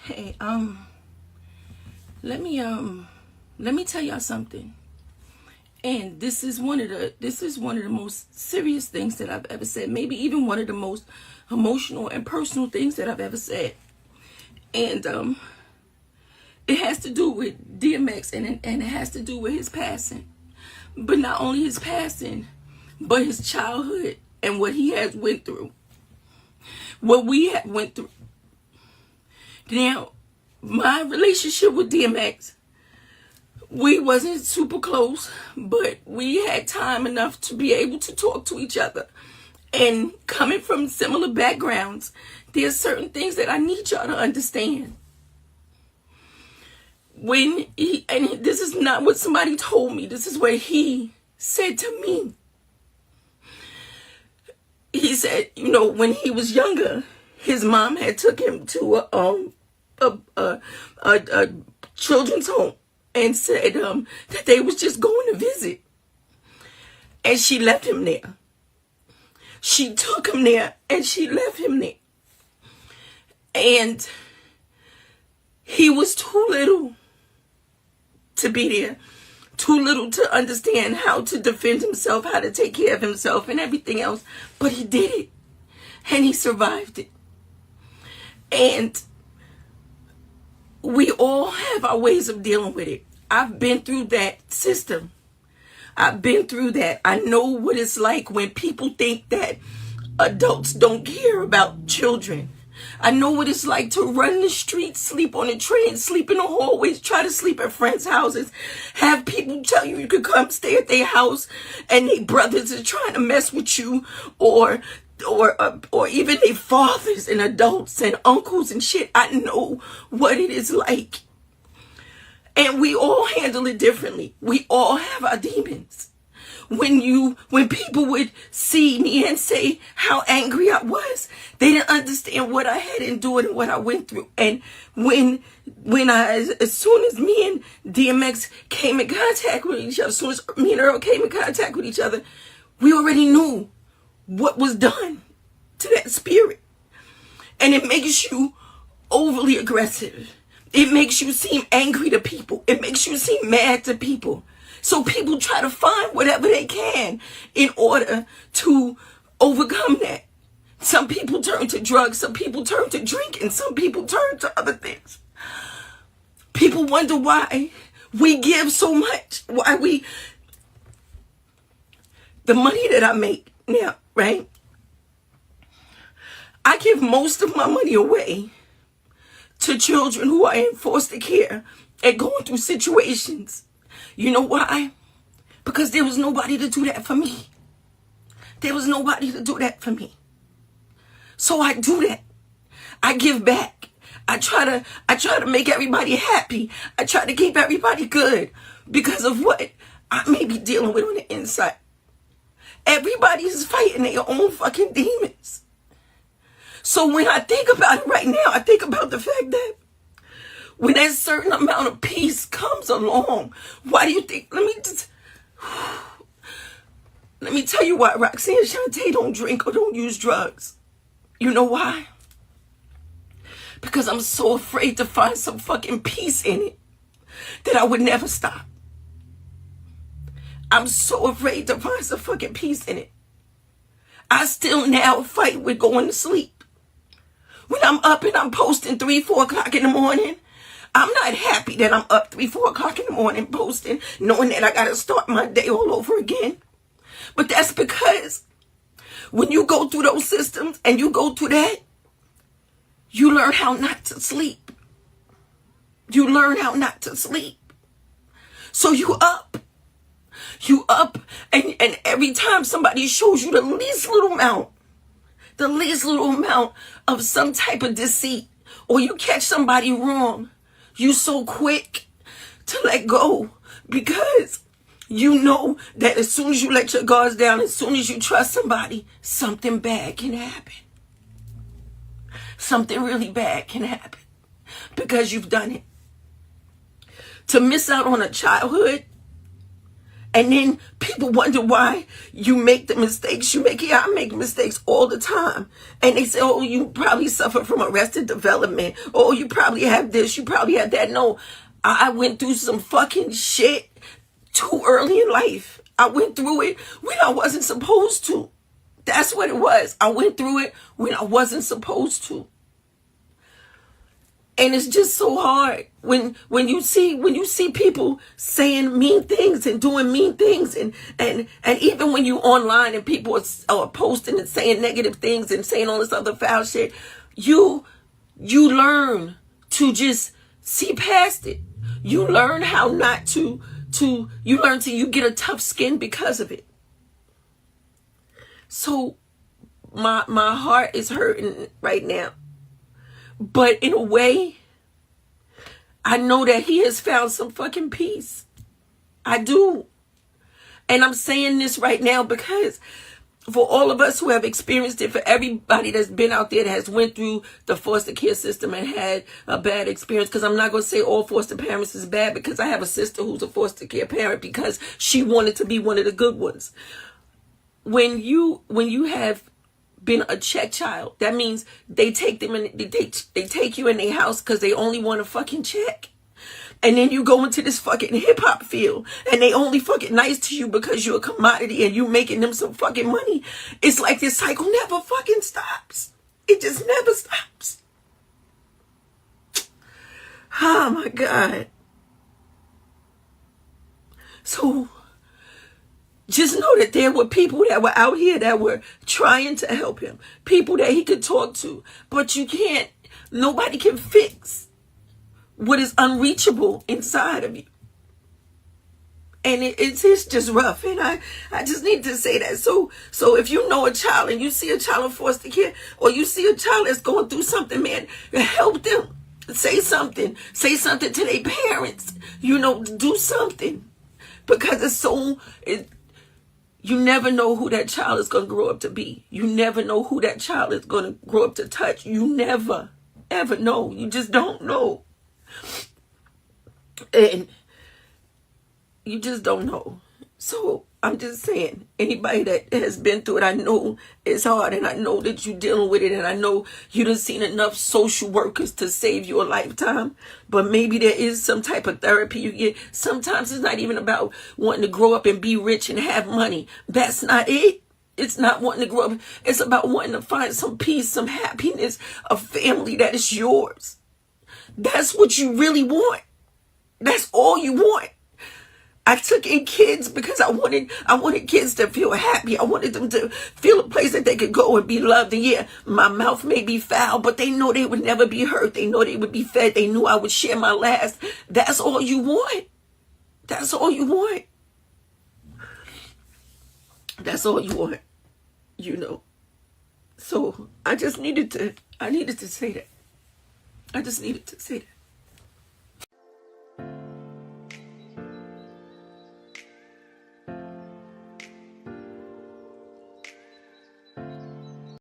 Hey, let me tell y'all something. And this is one of the most serious things that I've ever said. Maybe even one of the most emotional and personal things that I've ever said. And it has to do with DMX, and it has to do with his passing. But not only his passing, but his childhood and what he has went through. What we have went through. Now, my relationship with DMX, we wasn't super close, but we had time enough to be able to talk to each other. And coming from similar backgrounds, there's certain things that I need y'all to understand. And this is not what somebody told me. This is what he said to me. He said, when he was younger, his mom had took him to a children's home and said that they was just going to visit. And she left him there. She took him there and she left him there. And he was too little to be there. Too little to understand how to defend himself, how to take care of himself and everything else. But he did it. And he survived it. And we all have our ways of dealing with it. I've been through that system. I've been through that. I know what it's like when people think that adults don't care about children. I know what it's like to run the streets, sleep on the train, sleep in the hallways, try to sleep at friends' houses, have people tell you could come stay at their house and their brothers are trying to mess with you, or even their fathers and adults and uncles and shit. I know what it is like. And we all handle it differently. We all have our demons. When people would see me and say how angry I was, they didn't understand what I had endured and what I went through. And as soon as me and DMX came in contact with each other, as soon as me and Earl came in contact with each other, we already knew what was done to that spirit. And it makes you overly aggressive. It makes you seem angry to people. It makes you seem mad to people. So people try to find whatever they can in order to overcome that. Some people turn to drugs, some people turn to drink, and some people turn to other things. People wonder why we give so much, the money that I make now, right? I give most of my money away to children who are in foster care and going through situations. You know why? Because there was nobody to do that for me. There was nobody to do that for me. So I do that. I give back. I try to make everybody happy. I try to keep everybody good because of what I may be dealing with on the inside. Everybody is fighting their own fucking demons. So when I think about it right now, I think about the fact that when that certain amount of peace comes along, why do you think, let me tell you why Roxanne Shante don't drink or don't use drugs. You know why? Because I'm so afraid to find some fucking peace in it that I would never stop. I'm so afraid to find some fucking peace in it. I still now fight with going to sleep. When I'm up and I'm posting 3, 4 o'clock in the morning, I'm not happy that I'm up 3, 4 o'clock in the morning posting, knowing that I got to start my day all over again. But that's because when you go through those systems and you go through that, you learn how not to sleep. You learn how not to sleep. So you up, and every time somebody shows you the least little amount of some type of deceit, or you catch somebody wrong, you so quick to let go because you know that as soon as you let your guards down, as soon as you trust somebody, something bad can happen. Something really bad can happen because you've done it. To miss out on a childhood And then people wonder why you make the mistakes you make. Yeah, I make mistakes all the time. And they say, oh, you probably suffer from arrested development. Oh, you probably have this. You probably have that. No, I went through some fucking shit too early in life. I went through it when I wasn't supposed to. That's what it was. I went through it when I wasn't supposed to. And it's just so hard when you see people saying mean things and doing mean things, and even when you online and people are posting and saying negative things and saying all this other foul shit, you learn to just see past it. You learn how not to you get a tough skin because of it. So my heart is hurting right now. But in a way, I know that he has found some fucking peace. I do. And I'm saying this right now because for all of us who have experienced it, for everybody that's been out there that has went through the foster care system and had a bad experience, because I'm not going to say all foster parents is bad, because I have a sister who's a foster care parent because she wanted to be one of the good ones. When you have been a check child, that means they take them and they take you in their house because they only want a fucking check. And then you go into this fucking hip hop field and they only fucking nice to you because you're a commodity and you making them some fucking money. It's like this cycle never fucking stops. It just never stops. Oh my God. So just know that there were people that were out here that were trying to help him. People that he could talk to. But you can't, nobody can fix what is unreachable inside of you. And it's just rough. And I just need to say that. So if you know a child and you see a child in foster care, or you see a child that's going through something, man, help them. Say something. Say something to their parents. Do something. Because you never know who that child is going to grow up to be. You never know who that child is going to grow up to touch. You never, ever know. You just don't know. And you just don't know. So I'm just saying, anybody that has been through it, I know it's hard, and I know that you're dealing with it, and I know you done seen enough social workers to save you a lifetime, but maybe there is some type of therapy you get. Sometimes it's not even about wanting to grow up and be rich and have money. That's not it. It's not wanting to grow up. It's about wanting to find some peace, some happiness, a family that is yours. That's what you really want. That's all you want. I took in kids because I wanted kids to feel happy. I wanted them to feel a place that they could go and be loved. And yeah, my mouth may be foul, but they know they would never be hurt. They know they would be fed. They knew I would share my last. That's all you want. That's all you want. That's all you want. So I needed to say that. I just needed to say that.